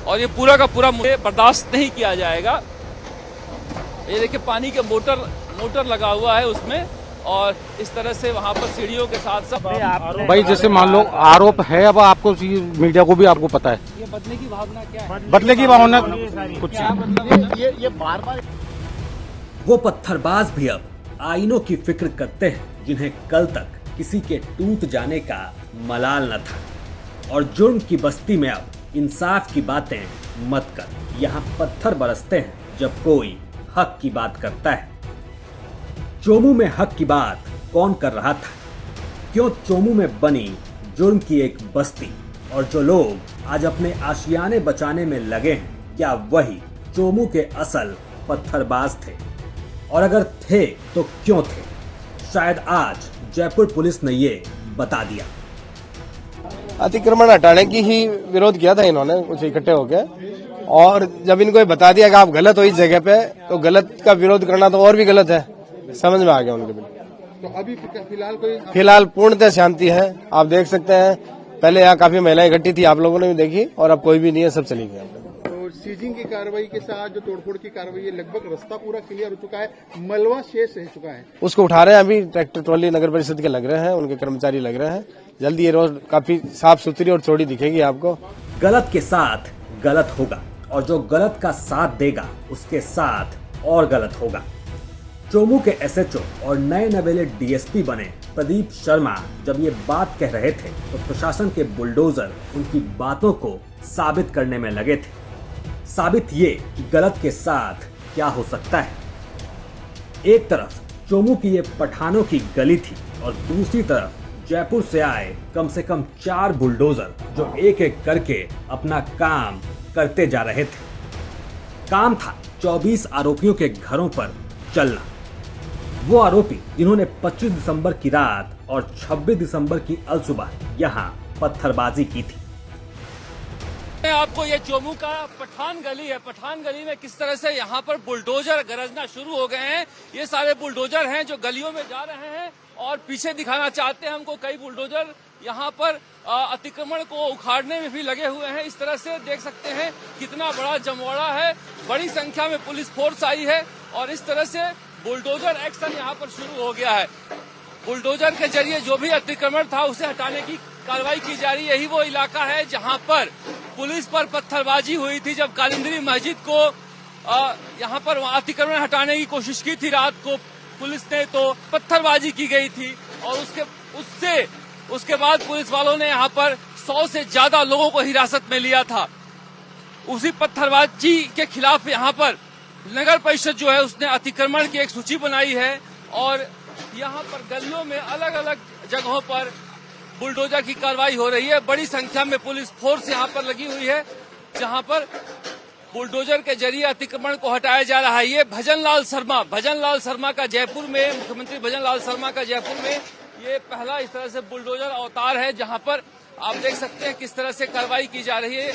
और ये पूरा का पूरा मुझे बर्दाश्त नहीं किया जाएगा। ये देखिए पानी के मोटर लगा हुआ है उसमें, और इस तरह से वहाँ पर सीढ़ियों के साथ साथ भाई जैसे मान लो आरोप है, अब आपको मीडिया को भी आपको पता है, ये बदले की भावना क्या है? बदले की भावना कुछ ये बार वो पत्थरबाज भी अब आईनों की फिक्र करते हैं जिन्हें कल तक किसी के टूट जाने का मलाल न था। और जुर्म की बस्ती में अब इंसाफ की बातें मत कर, यहाँ पत्थर बरसते हैं जब कोई हक की बात करता है। चोमू में हक की बात कौन कर रहा था? क्यों चोमू में बनी जुर्म की एक बस्ती, और जो लोग आज अपने आशियाने बचाने में लगे हैं, क्या वही चोमू के असल पत्थरबाज थे? और अगर थे तो क्यों थे? शायद आज जयपुर पुलिस ने ये बता दिया। अतिक्रमण हटाने की ही विरोध किया था इन्होंने कुछ इकट्ठे होकर, और जब इनको ये बता दिया कि आप गलत हो इस जगह पे, तो गलत का विरोध करना तो और भी गलत है। समझ में आ गया उनके बिल्कुल। तो अभी फिलहाल पूर्णतः शांति है। आप देख सकते हैं, पहले यहाँ काफी महिलाएं इकट्ठी थी, आप लोगों ने भी देखी, और अब कोई भी नहीं है, सब चली गई। तो सीजिंग की कार्रवाई के साथ जो तोड़फोड़ की कार्रवाई है, लगभग रास्ता पूरा क्लियर हो चुका है, मलबा शेष रह चुका है। उसको उठा रहे हैं, अभी ट्रैक्टर ट्रॉली नगर परिषद के लग रहे हैं, उनके कर्मचारी लग रहे हैं। जल्दी ये रोड काफी साफ सुथरी और चौड़ी दिखेगी आपको। गलत के साथ गलत होगा, और जो गलत का साथ देगा उसके साथ और गलत होगा। चोमू के एसएचओ और नए नवेले डीएसपी बने प्रदीप शर्मा जब ये बात कह रहे थे, तो प्रशासन के बुलडोजर उनकी बातों को साबित करने में लगे थे। साबित ये कि गलत के साथ क्या हो सकता है। एक तरफ चोमू की ये पठानों की गली थी, और दूसरी तरफ जयपुर से आए कम से कम 4 बुलडोजर जो एक एक करके अपना काम करते जा रहे थे। काम था 24 आरोपियों के घरों पर चलना। वो आरोपी जिन्होंने 25 दिसंबर की रात और 26 दिसंबर की अलसुबह यहाँ पत्थरबाजी की थी। आपको ये चोमू का पठान गली है। पठान गली में किस तरह से यहाँ पर बुलडोजर गरजना शुरू हो गए हैं। ये सारे बुलडोजर हैं जो गलियों में जा रहे हैं, और पीछे दिखाना चाहते हैं हमको कई बुलडोजर यहाँ पर अतिक्रमण को उखाड़ने में भी लगे हुए हैं। इस तरह से देख सकते हैं कितना बड़ा जमवाड़ा है, बड़ी संख्या में पुलिस फोर्स आई है, और इस तरह से बुलडोजर एक्शन यहाँ पर शुरू हो गया है। बुलडोजर के जरिए जो भी अतिक्रमण था उसे हटाने की कार्रवाई की जा रही है। यही वो इलाका है जहाँ पर पुलिस पर पत्थरबाजी हुई थी, जब कालिंदी मस्जिद को यहाँ पर अतिक्रमण हटाने की कोशिश की थी रात को पुलिस ने, तो पत्थरबाजी की गई थी, और उसके बाद पुलिस वालों ने यहाँ पर 100 से ज्यादा लोगों को हिरासत में लिया था। उसी पत्थरबाजी के खिलाफ यहाँ पर नगर परिषद जो है उसने अतिक्रमण की एक सूची बनाई है, और यहाँ पर गलियों में अलग अलग जगहों पर बुलडोजर की कार्रवाई हो रही है। बड़ी संख्या में पुलिस फोर्स यहाँ पर लगी हुई है, जहाँ पर बुलडोजर के जरिए अतिक्रमण को हटाया जा रहा है। ये भजन लाल शर्मा का जयपुर में, मुख्यमंत्री भजन लाल शर्मा का जयपुर में ये पहला इस तरह से बुलडोजर अवतार है, जहाँ पर आप देख सकते हैं किस तरह से कार्रवाई की जा रही है।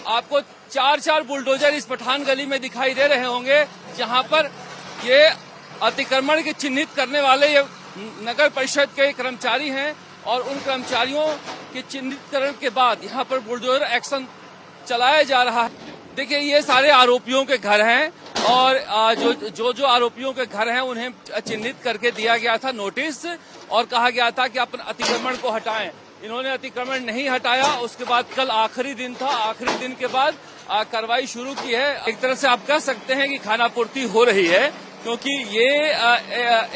आपको 4 बुलडोजर इस पठान गली में दिखाई दे रहे होंगे, जहाँ पर ये अतिक्रमण के चिन्हित करने वाले ये नगर परिषद के कर्मचारी हैं, और उन कर्मचारियों के चिन्हितकरण के बाद यहाँ पर बुलडोजर एक्शन चलाया जा रहा है। देखिए ये सारे आरोपियों के घर हैं, और जो आरोपियों के घर हैं उन्हें चिन्हित करके दिया गया था नोटिस, और कहा गया था कि अपन अतिक्रमण को हटाएं। इन्होंने अतिक्रमण नहीं हटाया। उसके बाद कल आखिरी दिन था, आखिरी दिन के बाद कार्रवाई शुरू की है। एक तरह से आप कह सकते हैं कि खानापूर्ति हो रही है, क्योंकि ये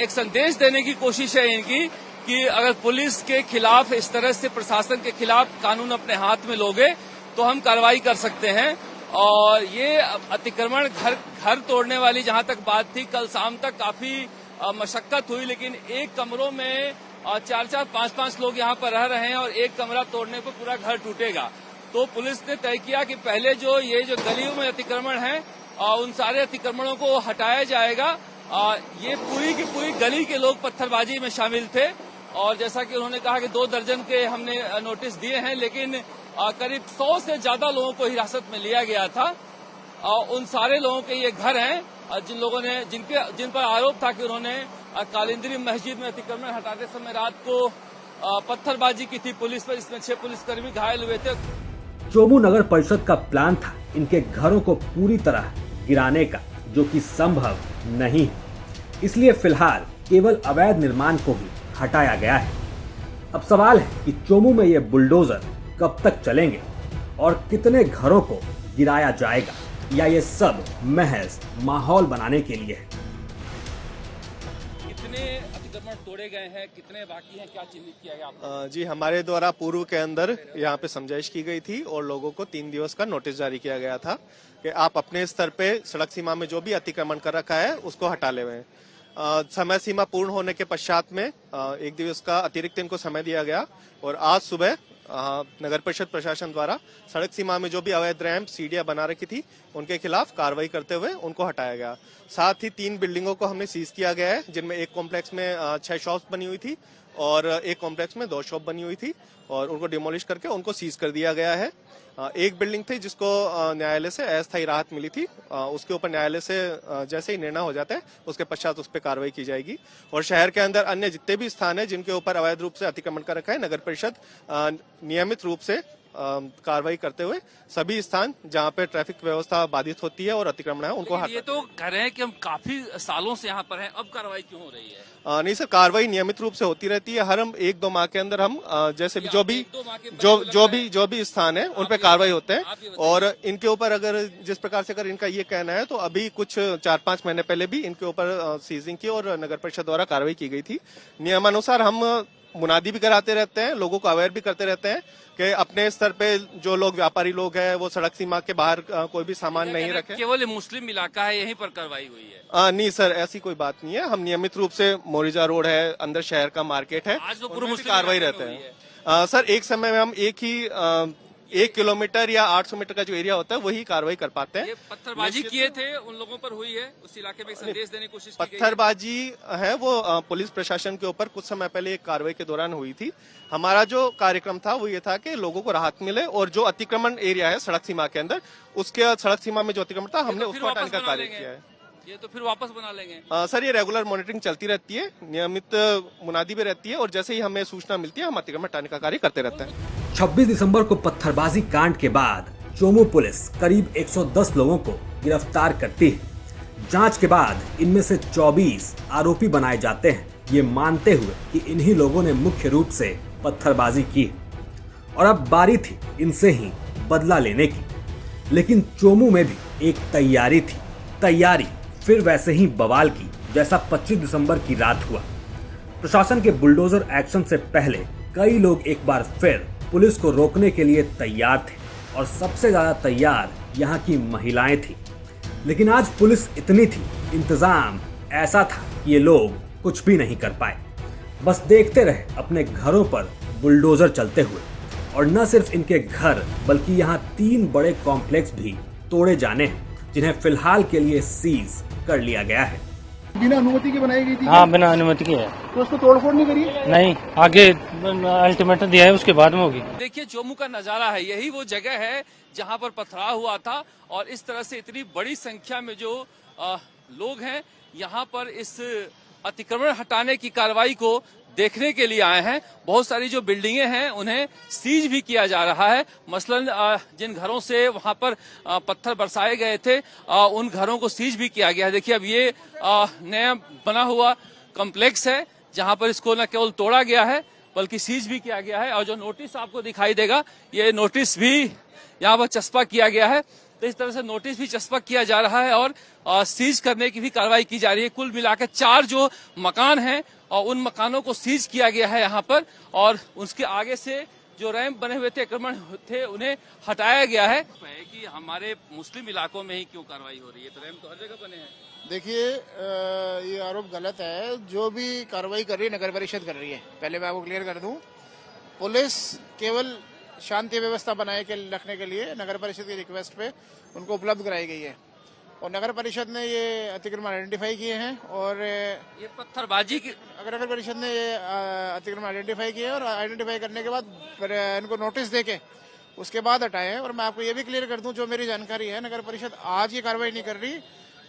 एक संदेश देने की कोशिश है इनकी कि अगर पुलिस के खिलाफ, इस तरह से प्रशासन के खिलाफ कानून अपने हाथ में लोगे तो हम कार्रवाई कर सकते हैं। और ये अतिक्रमण घर तोड़ने वाली जहां तक बात थी, कल शाम तक काफी मशक्कत हुई, लेकिन एक कमरों में 4-4, 5-5 लोग यहाँ पर रह रहे हैं, और एक कमरा तोड़ने पर पूरा घर टूटेगा। तो पुलिस ने तय किया कि पहले जो गलियों में अतिक्रमण है, उन सारे अतिक्रमणों को हटाया जाएगा। ये पूरी की पूरी गली के लोग पत्थरबाजी में शामिल थे, और जैसा कि उन्होंने कहा कि 2 दर्जन के हमने नोटिस दिए हैं, लेकिन करीब 100 से ज्यादा लोगों को हिरासत में लिया गया था। उन सारे लोगों के ये घर हैं जिन पर आरोप था कि उन्होंने कालिंदी मस्जिद में अतिक्रमण हटाते समय रात को पत्थरबाजी की थी पुलिस पर, इसमें 6 पुलिसकर्मी घायल हुए थे। चोमू नगर परिषद का प्लान था इनके घरों को पूरी तरह गिराने का, जो कि संभव नहीं है। इसलिए फिलहाल केवल अवैध निर्माण को ही हटाया गया है। अब सवाल है कि चोमू में ये बुलडोजर कब तक चलेंगे और कितने घरों को गिराया जाएगा, या ये सब महज माहौल बनाने के लिए है। कितने अतिक्रमण तोड़े गए हैं, कितने बाकी हैं, क्या चिन्हित किया गया आपको? जी, हमारे द्वारा पूर्व के अंदर यहाँ पे समझाइश की गई थी और लोगों को 3 दिवस का नोटिस जारी किया गया था कि आप अपने स्तर पे सड़क सीमा में जो भी अतिक्रमण कर रखा है उसको हटा लें। समय सीमा पूर्ण होने के पश्चात में 1 दिवस का अतिरिक्त इनको समय दिया गया और आज सुबह नगर परिषद प्रशासन द्वारा सड़क सीमा में जो भी अवैध रैंप सीढ़ियां बना रखी थी उनके खिलाफ कार्रवाई करते हुए उनको हटाया गया। साथ ही 3 बिल्डिंगों को हमने सीज किया गया है, जिनमें एक कॉम्प्लेक्स में 6 शॉप्स बनी हुई थी और एक कॉम्प्लेक्स में 2 शॉप बनी हुई थी और उनको डिमोलिश करके उनको सीज कर दिया गया है। एक बिल्डिंग थी जिसको न्यायालय से अस्थायी राहत मिली थी, उसके ऊपर न्यायालय से जैसे ही निर्णय हो जाता है उसके पश्चात उस पर कार्रवाई की जाएगी। और शहर के अंदर अन्य जितने भी स्थान है जिनके ऊपर अवैध रूप से अतिक्रमण कर रखा है, नगर परिषद नियमित रूप से कार्रवाई करते हुए सभी स्थान जहां पे ट्रैफिक व्यवस्था बाधित होती है और अतिक्रमण है उनको ये तो कह रहे हैं कि हम काफी सालों से यहाँ पर हैं, अब कार्रवाई क्यों हो रही है? नहीं सर, कार्रवाई नियमित रूप से होती रहती है। हर हम 1-2 माह के अंदर हम जैसे भी जो भी स्थान है उन पे कार्रवाई होते हैं और इनके ऊपर अगर जिस प्रकार से अगर इनका ये कहना है तो अभी कुछ 4-5 महीने पहले भी इनके ऊपर सीजिंग की और नगर परिषद द्वारा कार्रवाई की गई थी। नियमानुसार हम मुनादी भी कराते रहते हैं, लोगों को अवेयर भी करते रहते हैं कि अपने स्तर पे जो लोग व्यापारी लोग हैं वो सड़क सीमा के बाहर कोई भी सामान नहीं रखे। केवल मुस्लिम इलाका है, यहीं पर कार्रवाई हुई है? नहीं सर, ऐसी कोई बात नहीं है। हम नियमित रूप से मोरिजा रोड है, अंदर शहर का मार्केट है, आज तो पूर्व मुस्लिम कार्रवाई रहते हैं। सर, एक समय में हम एक ही 1 किलोमीटर या 800 मीटर का जो एरिया होता है वही कार्रवाई कर पाते हैं। ये पत्थरबाजी किए थे उन लोगों पर हुई है, उस इलाके में एक संदेश देने की कोशिश की गई है। पत्थरबाजी है वो पुलिस प्रशासन के ऊपर कुछ समय पहले एक कार्रवाई के दौरान हुई थी। हमारा जो कार्यक्रम था वो ये था कि लोगों को राहत मिले और जो अतिक्रमण एरिया है सड़क सीमा के अंदर, उसके सड़क सीमा में जो अतिक्रमण था हमने उसको हटाने का कार्य किया है। ये तो फिर वापस बना लेंगे? सर, ये रेगुलर मॉनिटरिंग चलती रहती है, नियमित मुनादी भी रहती है और जैसे ही हमें सूचना मिलती है हम अतिक्रमण हटाने का कार्य करते रहते हैं। 26 दिसंबर को पत्थरबाजी कांड के बाद चोमू पुलिस करीब 110 लोगों को गिरफ्तार करती है। जांच के बाद इनमें से 24 आरोपी बनाए जाते हैं, ये मानते हुए कि इन्हीं लोगों ने मुख्य रूप से पत्थरबाजी की है और अब बारी थी इनसे ही बदला लेने की। लेकिन चोमू में भी एक तैयारी फिर वैसे ही बवाल की जैसा 25 दिसंबर की रात हुआ। प्रशासन के बुलडोजर एक्शन से पहले कई लोग एक बार फिर पुलिस को रोकने के लिए तैयार थे और सबसे ज्यादा तैयार यहाँ की महिलाएं थी। लेकिन आज पुलिस इतनी थी, इंतजाम ऐसा था कि ये लोग कुछ भी नहीं कर पाए, बस देखते रहे अपने घरों पर बुलडोजर चलते हुए। और न सिर्फ इनके घर बल्कि यहाँ 3 बड़े कॉम्प्लेक्स भी तोड़े जाने हैं, जिन्हें फिलहाल के लिए सीज कर लिया गया है। बिना अनुमति के बनाई गई थी? हाँ, बिना अनुमति के है। तो उसको तोड़फोड़ नहीं करी? नहीं, आगे अल्टीमेटम दिया है, उसके बाद में होगी। देखिए चोमू का नजारा है, यही वो जगह है जहां पर पथराव हुआ था और इस तरह से इतनी बड़ी संख्या में जो लोग हैं यहाँ पर इस अतिक्रमण हटाने की कार्रवाई को देखने के लिए आए हैं। बहुत सारी जो बिल्डिंगें हैं उन्हें सीज भी किया जा रहा है। मसलन जिन घरों से वहां पर पत्थर बरसाए गए थे उन घरों को सीज भी किया गया है। देखिए अब ये नया बना हुआ कॉम्प्लेक्स है जहां पर इसको न केवल तोड़ा गया है बल्कि सीज भी किया गया है। और जो नोटिस आपको दिखाई देगा ये नोटिस भी यहाँ पर चस्पा किया गया है। तो इस तरह से नोटिस भी चस्पा किया जा रहा है और सीज करने की भी कार्रवाई की जा रही है। कुल मिलाकर 4 जो मकान हैं और उन मकानों को सीज किया गया है यहाँ पर और उसके आगे से जो रैंप बने हुए थे, अतिक्रमण थे, उन्हें हटाया गया है। कि हमारे मुस्लिम इलाकों में ही क्यों कार्रवाई हो रही है? तो रैंप तो हर जगह बने हैं। देखिए, ये आरोप गलत है। जो भी कार्रवाई कर रही है नगर परिषद कर रही है। पहले मैं आपको क्लियर कर दूं, पुलिस केवल शांति व्यवस्था बनाए के रखने के लिए नगर परिषद की रिक्वेस्ट पे उनको उपलब्ध कराई गई है और नगर परिषद ने ये अतिक्रमण आइडेंटिफाई किए हैं और ये पत्थरबाजी की नगर परिषद ने ये अतिक्रमण आइडेंटिफाई किए और आइडेंटिफाई करने के बाद इनको नोटिस देके उसके बाद हटाए हैं। और मैं आपको ये भी क्लियर कर दूं, जो मेरी जानकारी है नगर परिषद आज ये कार्रवाई नहीं कर रही,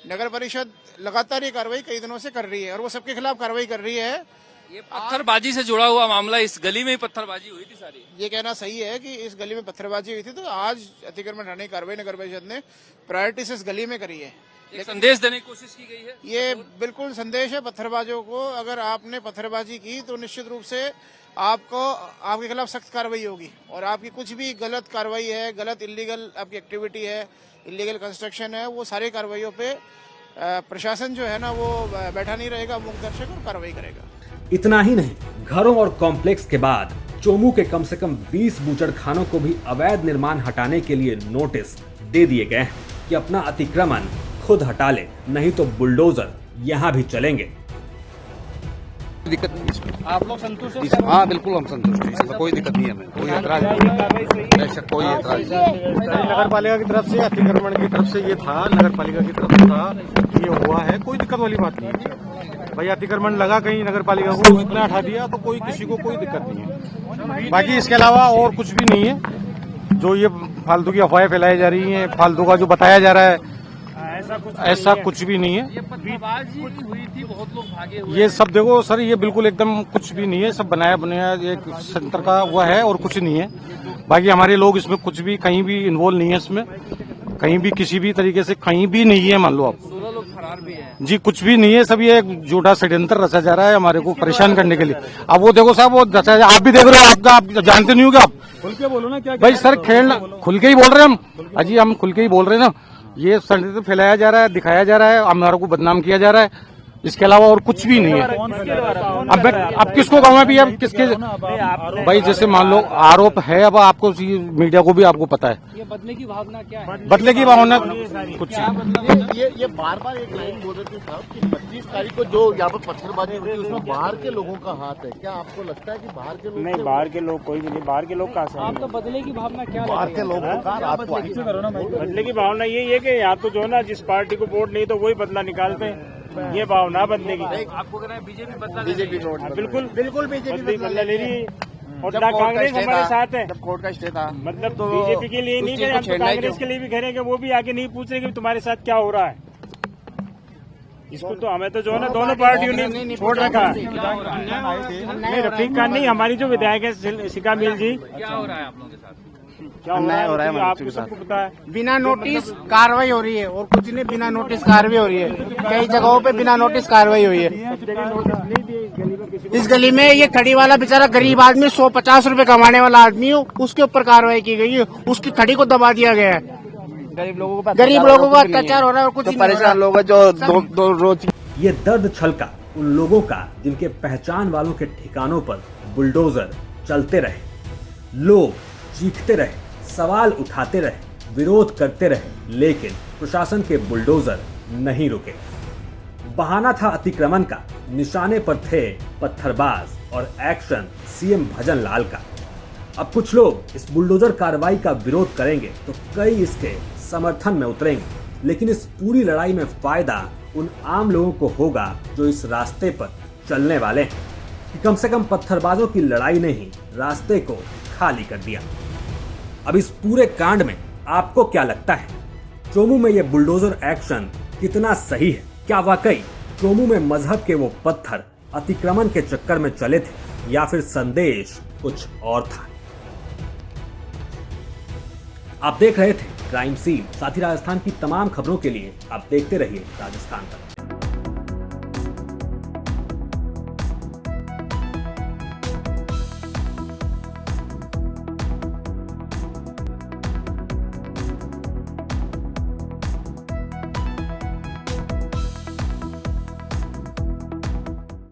नगर परिषद लगातार ये कार्रवाई कई दिनों से कर रही है और वो सबके खिलाफ कार्रवाई कर रही है। ये पत्थरबाजी से जुड़ा हुआ मामला, इस गली में ही पत्थरबाजी हुई थी सारी। ये कहना सही है कि इस गली में पत्थरबाजी हुई थी, तो आज अतिक्रमण हटाने की कार्रवाई नगर परिषद ने प्रायोरिटी से इस गली में करी है। एक संदेश देने की कोशिश की गई है। ये बिल्कुल संदेश है पत्थरबाजों को, अगर आपने पत्थरबाजी की तो निश्चित रूप से आपके खिलाफ सख्त कार्रवाई होगी और आपकी कुछ भी गलत कार्रवाई है, गलत इलीगल आपकी एक्टिविटी है, इलीगल कंस्ट्रक्शन है, वो सारी कार्रवाइयों पे प्रशासन जो है ना वो बैठा नहीं रहेगा, मुख्य दर्शक और कार्रवाई करेगा। इतना ही नहीं, घरों और कॉम्प्लेक्स के बाद चोमू के कम से कम 20 बूचड़खानों को भी अवैध निर्माण हटाने के लिए नोटिस दे दिए गए हैं कि अपना अतिक्रमण खुद हटा ले, नहीं तो बुलडोजर यहाँ भी चलेंगे। दिक्कत नहीं इसमें। आप लोग संतुष्ट हैं? हाँ बिल्कुल हम संतुष्ट हैं, इसमें कोई दिक्कत नहीं है, हमें कोई एतराज नहीं, ऐसा कोई एतराज नहीं। नगर पालिका की तरफ से, अतिक्रमण की तरफ से ये था, नगर पालिका की तरफ से था, ये हुआ है, कोई दिक्कत वाली बात नहीं है भाई। अतिक्रमण लगा कहीं नगर पालिका को, उसने हटा दिया तो कोई किसी को कोई दिक्कत नहीं है। बाकी इसके अलावा और कुछ भी नहीं है। जो ये फालतू की अफवाहें फैलाई जा रही हैं, फालतू का जो बताया जा रहा है, ऐसा कुछ भी नहीं है। ये पत्थरबाजी हुई थी, बहुत लोग भागे हुए। ये सब देखो सर, ये बिल्कुल एकदम कुछ भी नहीं है, सब बनाया बनाया एक सेंटर का हुआ है और कुछ नहीं है। बाकी हमारे लोग इसमें कुछ भी कहीं भी इन्वॉल्व नहीं है, इसमें कहीं भी किसी भी तरीके से कहीं भी नहीं है। मान लो आप 16 लोग फरार भी हैं। जी, कुछ भी नहीं है, सब ये एक झूठा षड्यंत्र रचा जा रहा है हमारे को परेशान करने के लिए। अब वो देखो साहब, वो रचा, आप भी देख रहे हो, आप जानते नहीं हो क्या? आप खुल के बोलो ना, क्या भाई सर, खेलना खुल के ही बोल रहे हैं हम। अजी हम खुल के ही बोल रहे हैं ना। ये षड्यंत्र फैलाया जा रहा है, दिखाया जा रहा है, हमारे को बदनाम किया जा रहा है, इसके अलावा और कुछ भी नहीं है। अब किसको कहूँ भी, अब किसके भाई, जैसे मान लो आरोप है, अब आपको मीडिया को भी आपको पता है, ये बदले की भावना क्या है? बदले की भावना कुछ ये बार एक लाइन बोल रहे थे साहब कि 25 तारीख को जो यहाँ पर पत्थरबाजी हुई थी उसमें बाहर के लोगों का हाथ है। क्या आपको लगता है कि बाहर के लोग? नहीं, बाहर के लोग कोई भी नहीं। बाहर के लोग कहाँ से? आप तो बदले की भावना क्या? बाहर के लोग बदले की भावना यही है कि यहाँ तो जो ना, जिस पार्टी को वोट नहीं तो वही बदला निकालते हैं। ये भावना बदले की। आपको कहना है बीजेपी बदला? बीजेपी बिल्कुल बीजेपी बदला ले रही है और ना कांग्रेस हमारे साथ है। जब कोर्ट का स्टे था, मतलब तो बीजेपी के लिए नहीं कह, हम तो कांग्रेस के लिए भी कह रहे हैं कि वो भी आगे नहीं पूछ रहे कि तुम्हारे साथ क्या हो रहा है। इसको तो हमें तो जो है ना, दोनों पार्टियों ने छोड़ रखा है। नहीं, रफीक खान नहीं, हमारी जो विधायक है शिका मील जी। क्या हो रहा है आप लोगों के साथ? क्या हो रहा है आपको सबको पता है। बिना नोटिस कार्रवाई हो रही है और कुछ नहीं, बिना नोटिस कार्रवाई हो रही है। कई जगहों पे बिना नोटिस कार्रवाई हुई है। इस गली में ये खड़ी वाला बेचारा गरीब आदमी, 150 रुपए कमाने वाला आदमी हो, उसके ऊपर कार्रवाई की गई है, उसकी खड़ी को दबा दिया गया है। गरीब लोगों को अत्याचार हो रहा है और कुछ परेशान लोग जो दो रोज। ये दर्द छलका उन लोगों का जिनके पहचान वालों के ठिकानों पर बुलडोजर चलते रहे, लोग चीखते रहे, सवाल उठाते रहे, विरोध करते रहे, लेकिन प्रशासन के बुलडोजर नहीं रुके। बहाना था अतिक्रमण का, निशाने पर थे पत्थरबाज और एक्शन सीएम भजन लाल का। अब कुछ लोग इस बुलडोजर कार्रवाई का विरोध करेंगे तो कई इसके समर्थन में उतरेंगे, लेकिन इस पूरी लड़ाई में फायदा उन आम लोगों को होगा जो इस रास्ते पर चलने वाले हैं कि कम से कम पत्थरबाजों की लड़ाई ने ही रास्ते को खाली कर दिया। अब इस पूरे कांड में आपको क्या लगता है? चोमू में यह बुलडोजर एक्शन कितना सही है? क्या वाकई चोमू में मजहब के वो पत्थर अतिक्रमण के चक्कर में चले थे या फिर संदेश कुछ और था? आप देख रहे थे क्राइम सीन। साथ ही राजस्थान की तमाम खबरों के लिए आप देखते रहिए राजस्थान तक।